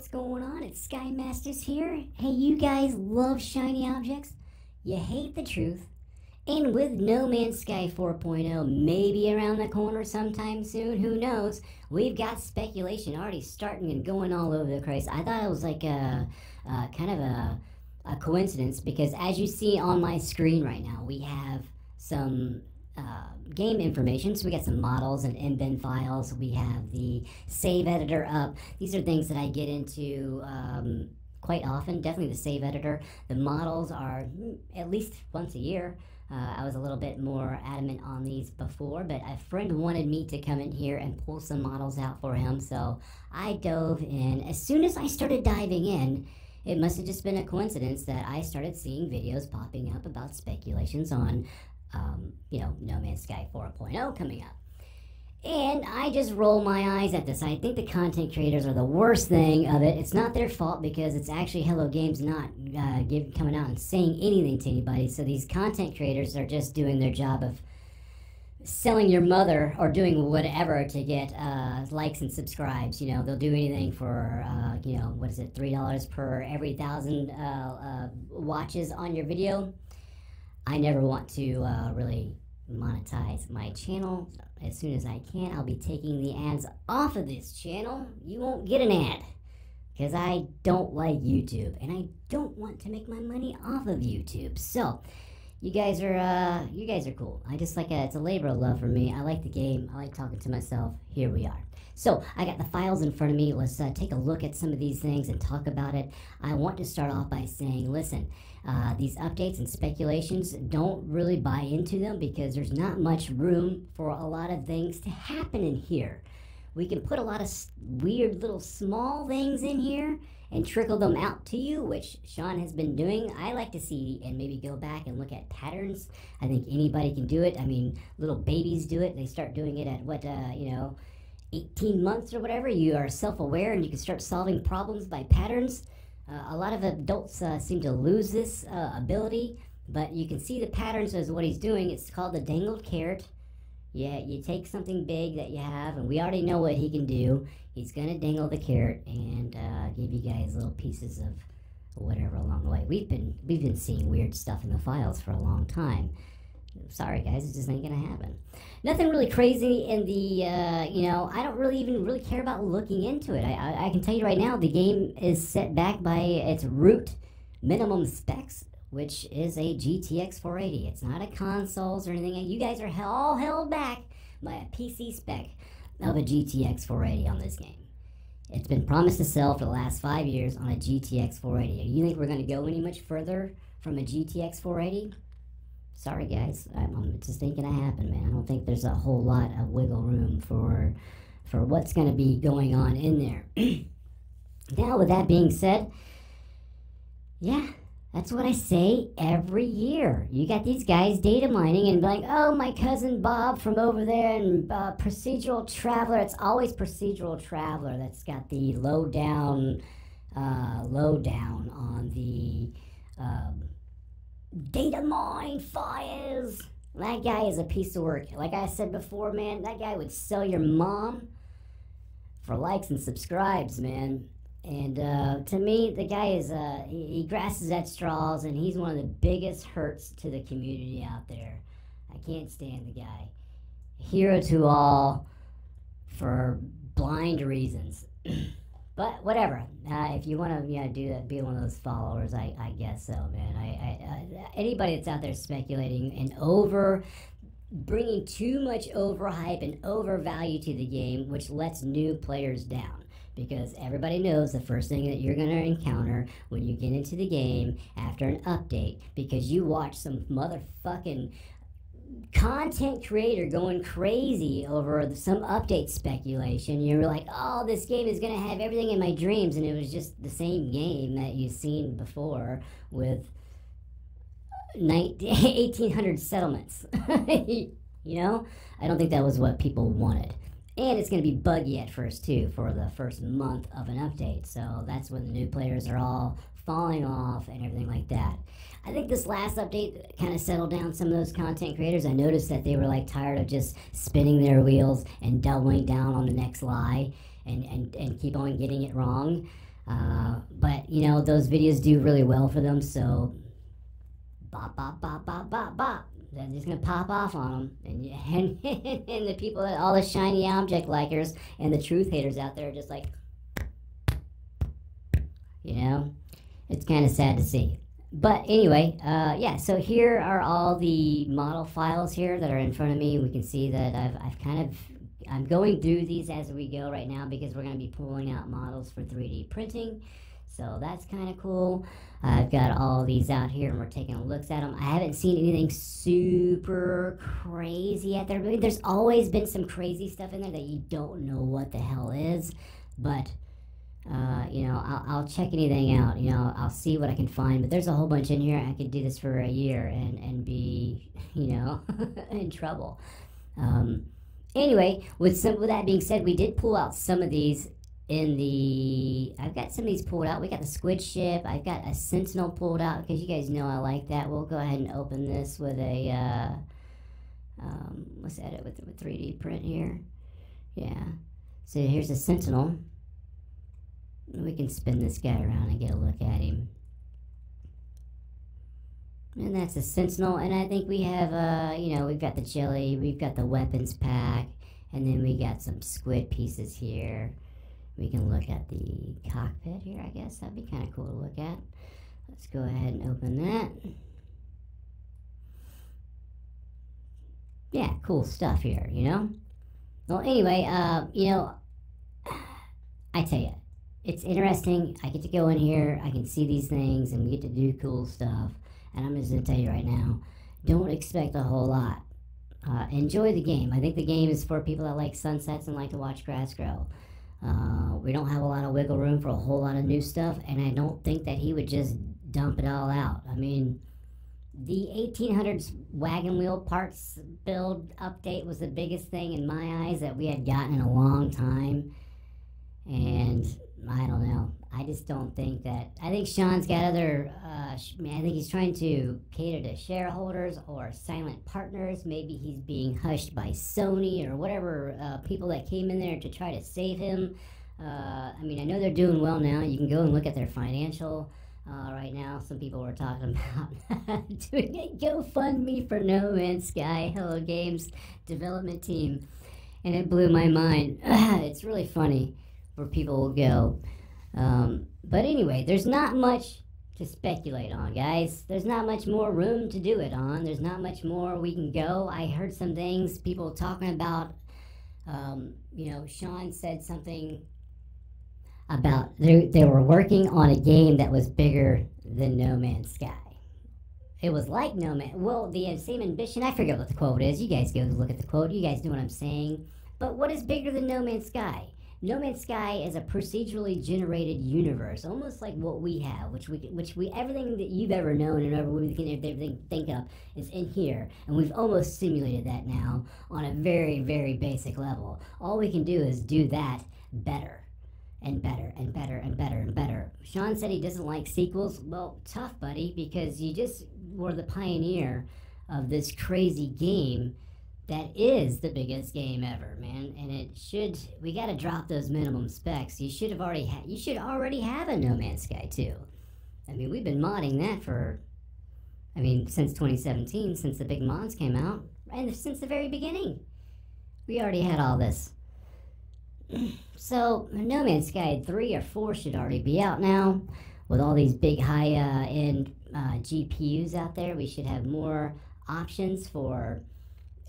what's going on? It's Sky Masters here. Hey, you guys love shiny objects? You hate the truth? And with No Man's Sky 4.0 maybe around the corner sometime soon, who knows? We've got speculation already starting and going all over the place. I thought it was like a kind of a coincidence because as you see on my screen right now, we have some game information. So we got some models and mbin files. We have the save editor up. These are things that I get into quite often. Definitely the save editor. The models are at least once a year. I was a little bit more adamant on these before, but a friend wanted me to come in here and pull some models out for him, so I dove in. As soon as I started diving in, it must have just been a coincidence that I started seeing videos popping up about speculations on, No Man's Sky 4.0 coming up. And I just roll my eyes at this. I think the content creators are the worst thing of it. It's not their fault because it's actually Hello Games not coming out and saying anything to anybody. So these content creators are just doing their job of selling your mother or doing whatever to get likes and subscribes. You know, they'll do anything for, what is it, $3 per every 1,000 watches on your video. I never want to really monetize my channel. As soon as I can, I'll be taking the ads off of this channel. You won't get an ad because I don't like YouTube and I don't want to make my money off of YouTube. So you guys are cool. I just like it's a labor of love for me. I like the game. I like talking to myself. Here we are. So I got the files in front of me. Let's take a look at some of these things and talk about it. I want to start off by saying, listen, these updates and speculations, don't really buy into them because there's not much room for a lot of things to happen in here. We can put a lot of weird little small things in here and trickle them out to you, which Sean has been doing. I like to see and maybe go back and look at patterns. I think anybody can do it. I mean, little babies do it. They start doing it at 18 months or whatever. You are self-aware and you can start solving problems by patterns. A lot of adults seem to lose this ability, but you can see the patterns as what he's doing. It's called the dangled carrot. Yeah, you take something big that you have, and we already know what he can do. He's going to dangle the carrot and give you guys little pieces of whatever along the way. We've been seeing weird stuff in the files for a long time. Sorry guys, it just ain't gonna happen. Nothing really crazy in the, I don't really even care about looking into it. I can tell you right now, the game is set back by its root minimum specs, which is a GTX 480. It's not a consoles or anything. You guys are all held back by a PC spec of a GTX 480 on this game. It's been promised to sell for the last 5 years on a GTX 480. You think we're gonna go any much further from a GTX 480? Sorry guys, it just ain't gonna happen, man. I don't think there's a whole lot of wiggle room for what's gonna be going on in there. Now, with that being said, yeah, that's what I say every year. You got these guys data mining and like, oh, my cousin Bob from over there and Procedural Traveler. It's always Procedural Traveler that's got the lowdown on the data mine files. That guy is a piece of work. Like I said before, man, that guy would sell your mom for likes and subscribes, man. And to me, the guy is he grasses at straws, and he's one of the biggest hurts to the community out there. I can't stand the guy. Hero to all for blind reasons. But whatever. If you want to do that, be one of those followers, I guess so, man. Anybody that's out there speculating and bringing too much overhype and overvalue to the game, which lets new players down. Because everybody knows the first thing that you're going to encounter when you get into the game after an update, because you watch some motherfucking content creator going crazy over some update speculation. You're like, oh, this game is going to have everything in my dreams, and it was just the same game that you've seen before with 1800 settlements. I don't think that was what people wanted. And it's going to be buggy at first, too, for the first month of an update. So that's when the new players are all falling off and everything like that. I think this last update kind of settled down some of those content creators. I noticed that they were like tired of just spinning their wheels and doubling down on the next lie and keep on getting it wrong. But, you know, those videos do really well for them, so bop, bop, bop, bop, bop, bop. They're just going to pop off on them. And the people, all the shiny object likers and the truth haters out there are just like, you know, it's kind of sad to see. But anyway, yeah, so here are all the model files here that are in front of me. We can see that I'm going through these as we go right now because we're going to be pulling out models for 3D printing. So that's kind of cool. I've got all these out here and we're taking a look at them. I haven't seen anything super crazy out there. I mean, there's always been some crazy stuff in there that you don't know what the hell is. But, you know, I'll check anything out. You know, I'll see what I can find. But there's a whole bunch in here. I could do this for a year and be, you know, in trouble. Anyway, with that being said, we did pull out some of these I've got some of these pulled out. We got the Squid Ship. I've got a Sentinel pulled out because you guys know I like that. We'll go ahead and open this with a, let's edit with 3D print here. Yeah. So here's a Sentinel. We can spin this guy around and get a look at him. And that's a Sentinel. And I think we have, you know, we've got the jelly. We've got the weapons pack. And then we got some squid pieces here. We can look at the cockpit here, I guess. That'd be kind of cool to look at. Let's go ahead and open that. Yeah, cool stuff here, you know? Well, anyway, you know, I tell you, it's interesting. I get to go in here, I can see these things, and we get to do cool stuff. And I'm just going to tell you right now, don't expect a whole lot. Enjoy the game. I think the game is for people that like sunsets and like to watch grass grow. We don't have a lot of wiggle room for a whole lot of new stuff, and I don't think that he would just dump it all out. I mean, the 1800s wagon wheel parts build update was the biggest thing in my eyes that we had gotten in a long time, and I don't know. I just don't think that. I think Sean's got other. I think he's trying to cater to shareholders or silent partners. Maybe he's being hushed by Sony or whatever people that came in there to try to save him. I mean, I know they're doing well now. You can go and look at their financial right now. Some people were talking about doing a GoFundMe for No Man's Sky Hello Games development team, and it blew my mind. It's really funny where people will go. But anyway, there's not much to speculate on, guys. There's not much more room to do it on. There's not much more we can go. I heard some things, people talking about, you know, Sean said something about they were working on a game that was bigger than No Man's Sky. It was like No Man. Well, the same ambition. I forget what the quote is. You guys go look at the quote. You guys know what I'm saying. But what is bigger than No Man's Sky? No Man's Sky is a procedurally generated universe, almost like what we have, which we everything that you've ever known and everything think of is in here, and we've almost simulated that now on a very, very basic level. All we can do is do that better and better and better and better and better. Sean said he doesn't like sequels. Well, tough, buddy, because you just were the pioneer of this crazy game that is the biggest game ever, man. And we gotta drop those minimum specs. You should already have a No Man's Sky 2. I mean, we've been modding that since 2017, since the big mods came out, and since the very beginning. We already had all this. So, No Man's Sky 3 or 4 should already be out now. With all these big high-end GPUs out there, we should have more options for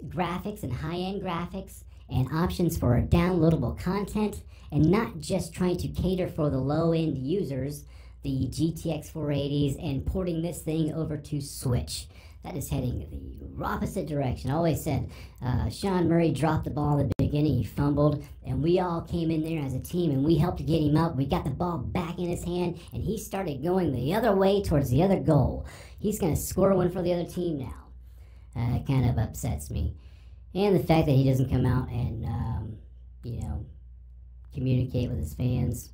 graphics and high-end graphics, and options for downloadable content, and not just trying to cater for the low-end users, the GTX 480s, and porting this thing over to Switch. That is heading the opposite direction. I always said Sean Murray dropped the ball at the beginning, he fumbled, and we all came in there as a team and we helped get him up. We got the ball back in his hand, and he started going the other way towards the other goal. He's going to score one for the other team now. It kind of upsets me. And the fact that he doesn't come out and, communicate with his fans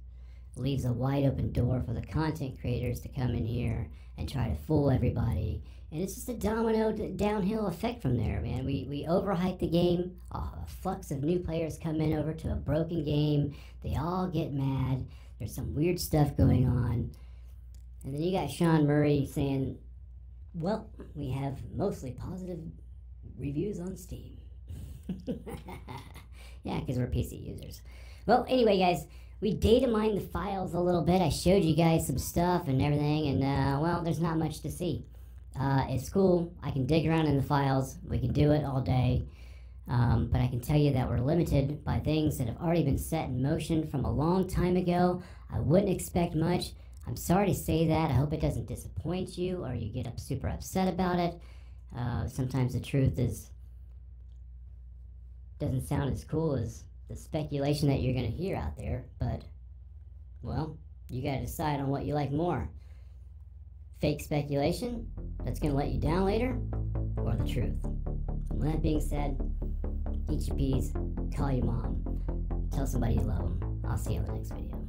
leaves a wide open door for the content creators to come in here and try to fool everybody. And it's just a domino downhill effect from there, man. We overhype the game. A flux of new players come in over to a broken game. They all get mad. There's some weird stuff going on. And then you got Sean Murray saying, well, we have mostly positive reviews on Steam. Yeah, because we're PC users. Well, anyway, guys, we data mined the files a little bit. I showed you guys some stuff and everything, and, well, there's not much to see. It's cool. I can dig around in the files. We can do it all day. But I can tell you that we're limited by things that have already been set in motion from a long time ago. I wouldn't expect much. I'm sorry to say that. I hope it doesn't disappoint you or you get super upset about it. Sometimes the truth doesn't sound as cool as the speculation that you're going to hear out there. But, well, you got to decide on what you like more. Fake speculation that's going to let you down later, or the truth. And with that being said, eat your peas, call your mom, tell somebody you love them. I'll see you in the next video.